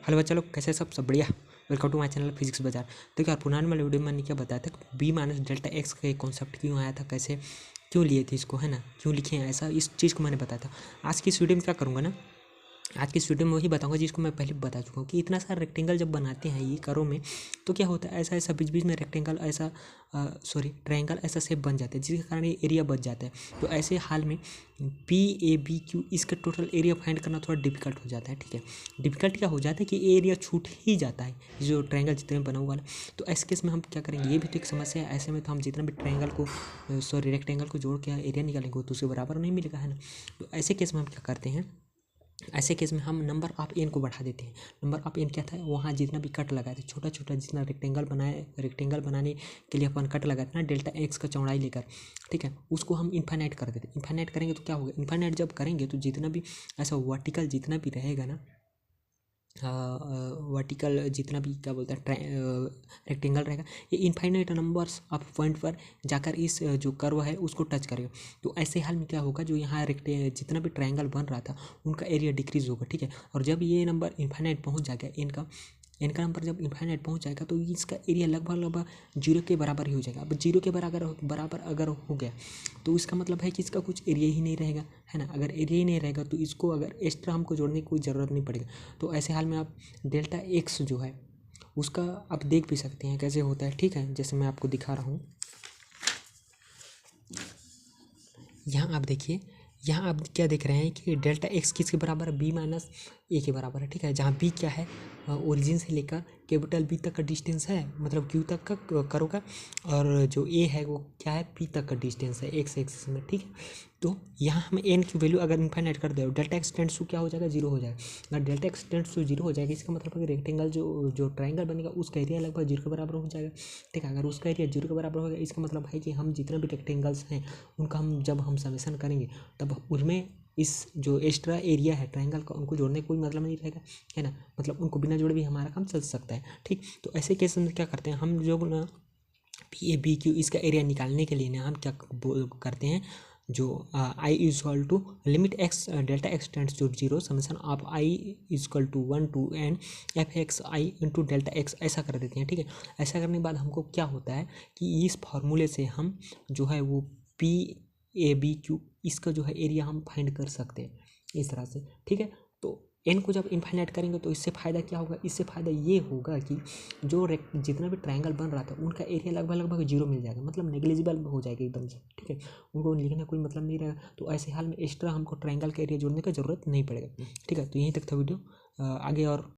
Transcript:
Hello बच्चा लोग, कैसे सब बढ़िया। Welcome to my channel Physics Bazaar. तो यार पुराने वाले वीडियो में मैंने क्या बताया था, बी माइनस डेल्टा एक्स का कॉन्सेप्ट क्यों आया था, कैसे क्यों लिए थे इसको, है ना, क्यों लिखे हैं ऐसा, इस चीज़ को मैंने बताया था। आज की इस वीडियो में क्या करूँगा ना, आज की इस वीडियो में वही बताऊंगा जिसको मैं पहले बता चुका हूँ कि इतना सारा रेक्टेंगल जब बनाते हैं ये करो में, तो क्या होता है, ऐसा ऐसा बीच बीच में रेक्टेंगल ऐसा ट्रायंगल ऐसा शेप बन जाता है, जिसके कारण ये एरिया बच जाता है। तो ऐसे हाल में पी ए बी क्यू इसका टोटल एरिया फाइंड करना थोड़ा डिफिकल्ट हो जाता है। ठीक है, डिफिकल्ट क्या हो जाता है कि एरिया छूट ही जाता है जो ट्रायंगल जितने में बना हुआ है। तो ऐसे केस में हम क्या करेंगे, ये भी तो एक समस्या है। ऐसे में तो हम जितना भी ट्रायंगल को रेक्टेंगल को जोड़ के एरिया निकालेंगे तो उसके बराबर नहीं मिलेगा, है ना। तो ऐसे केस में हम क्या करते हैं, ऐसे केस में हम नंबर ऑफ एन को बढ़ा देते हैं। नंबर ऑफ एन क्या था, वहाँ जितना भी कट लगाए थे, छोटा छोटा जितना रेक्टेंगल बनाने के लिए अपन कट लगाए थे ना, डेल्टा एक्स का चौड़ाई लेकर, ठीक है, उसको हम इन्फाइनाइट कर देते हैं। इन्फाइनाइट करेंगे तो क्या होगा, इन्फाइनाइट जब करेंगे तो जितना भी ऐसा वर्टिकल जितना भी रहेगा ना, वर्टिकल जितना भी क्या बोलते हैं रेक्टेंगल रहेगा, ये इनफाइनाइट नंबर्स ऑफ पॉइंट पर जाकर इस जो कर्व है उसको टच करेगा। तो ऐसे हाल में क्या होगा, जो यहाँ जितना भी ट्रायंगल बन रहा था उनका एरिया डिक्रीज होगा। ठीक है, और जब ये नंबर इनफाइनाइट पहुँच जाएगा, इनका नंबर जब इनफाइनाइट पहुंच जाएगा तो इसका एरिया लगभग जीरो के बराबर ही हो जाएगा। अब जीरो के बराबर अगर हो गया तो इसका मतलब है कि इसका कुछ एरिया ही नहीं रहेगा, है ना। अगर एरिया ही नहीं रहेगा तो इसको अगर एक्स्ट्रा हमको जोड़ने की कोई ज़रूरत नहीं पड़ेगा। तो ऐसे हाल में आप डेल्टा एक्स जो है उसका आप देख भी सकते हैं कैसे होता है। ठीक है, जैसे मैं आपको दिखा रहा हूँ, यहाँ आप देखिए, यहाँ आप क्या देख रहे हैं कि डेल्टा एक्स किसके बराबर है, बी माइनस ए के बराबर है। ठीक है, जहाँ बी क्या है, ओरिजिन से लेकर कैपिटल बी तक का डिस्टेंस है, मतलब क्यू तक का करो का, और जो ए है वो क्या है, पी तक का डिस्टेंस है एक्स एक्सिस में। ठीक है, तो यहाँ हम एन की वैल्यू अगर इनफाइनाइट कर दे, डेल्टा एक्स टेंड्स टू क्या हो जाएगा, जीरो हो जाएगा। अगर delta x tends to zero हो जाएगा, इसका मतलब है कि रेक्टेंगल जो ट्रायंगल बनेगा उसका एरिया लगभग जीरो के बराबर हो जाएगा। ठीक है, अगर उसका एरिया जीरो के बराबर हो गया, इसका मतलब है कि हम जितना भी रेक्टेंगल्स हैं उनका जब हम समेसन करेंगे तब उनमें इस जो एक्स्ट्रा एरिया है ट्रायंगल का उनको जोड़ने का कोई मतलब नहीं रहेगा, है ना। मतलब उनको बिना जोड़े भी हमारा काम चल सकता है। ठीक, तो ऐसे केस में क्या करते हैं हम, जो ना पी ए बी क्यू इसका एरिया निकालने के लिए ना हम क्या करते हैं, जो I is equal to limit X delta x tends to zero summation of I is equal to 1 to N F X I into delta X ऐसा कर देते हैं। ठीक है, ऐसा करने के बाद हमको क्या होता है कि इस फार्मूले से हम जो है वो पी ए बी क्यू इसका जो है एरिया हम फाइंड कर सकते हैं इस तरह से। ठीक है, तो एन को जब इनफाइनाइट करेंगे तो इससे फ़ायदा क्या होगा, इससे फ़ायदा ये होगा कि जो जितना भी ट्रायंगल बन रहा था उनका एरिया लगभग जीरो मिल जाएगा, मतलब नेग्लिजिबल हो जाएगा एकदम से। ठीक है, उनको लिखने कोई मतलब नहीं रहेगा। तो ऐसे हाल में एक्स्ट्रा हमको ट्रायंगल का एरिया जोड़ने का ज़रूरत नहीं पड़ेगा। ठीक है, तो यहीं तक था वीडियो, आगे और